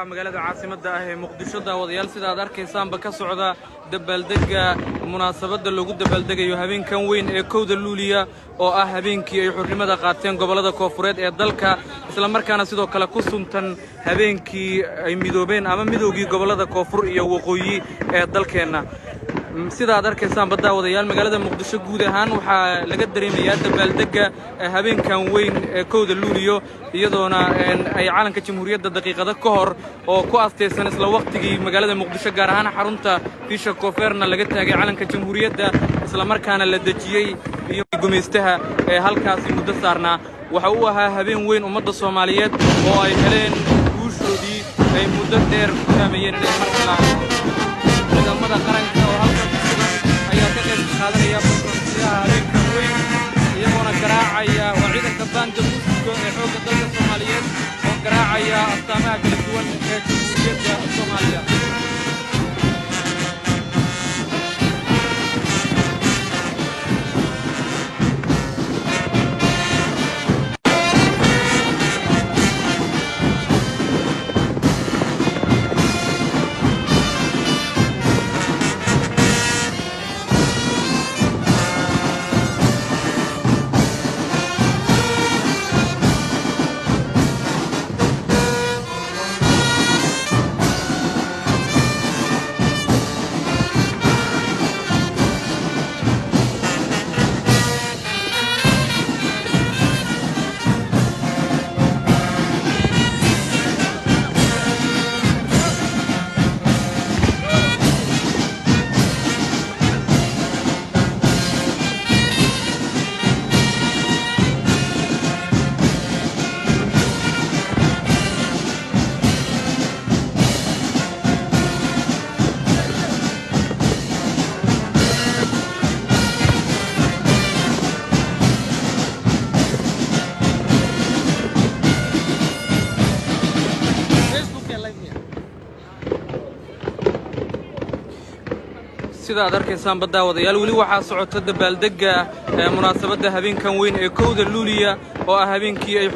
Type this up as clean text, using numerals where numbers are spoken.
waxaa magaalada caasimadda ah ee Muqdisho daawadayaal sida aad arkaysaanba ka socda dabaaldega munaasabadda lagu dabaaldegayo habeenkan weyn ee 1 Luuliya oo ah habeenkii ay xurrimada qaateen gobolada Koonfureed ee dalka isla markaana sidoo kale ku suntan habeenkii ay midoobeen ama midowgii gobolada Koonfur iyo Waqooyi ee dalkeena sida aad arkaysaanba daawadayaal magaalada Muqdisho guud ahaan waxaa laga dareemayaa dabaaldega habeenkan weyn ee 1 Luuliyo iyadoona ay calanka jamhuuriyadda daqiiqado ka hor oo ku aastaysan isla waqtigii magaalada Muqdisho gaar ahaan xarunta Fisha Koonfurna laga taagay calanka jamhuuriyadda isla markaana la dajiyay iyo gumeystaha ee halkaas muddo saarnaa waxa uu ahaa habeen weyn ummadda Soomaaliyeed oo ay heleen guushoodii ay muddo dheer ku taameeyeen inay markala ciidamada qaranka oo halkaas ayaa ka qayb qaadanaya barnaamijyada habeenkan weyn iyagoona garaacaya ciidanka banda muusiga ee xoogga dalka Soomaaliyeed oo garaacaya astaamaha kala duwan ee jamhuuriyadda Soomaaliya sida aad arkaysaanba daawadayaal weli waxaa socota dabaaldega munaasabadda habeenkan weyn ee 1 Luuliya oo ah habeenkii ay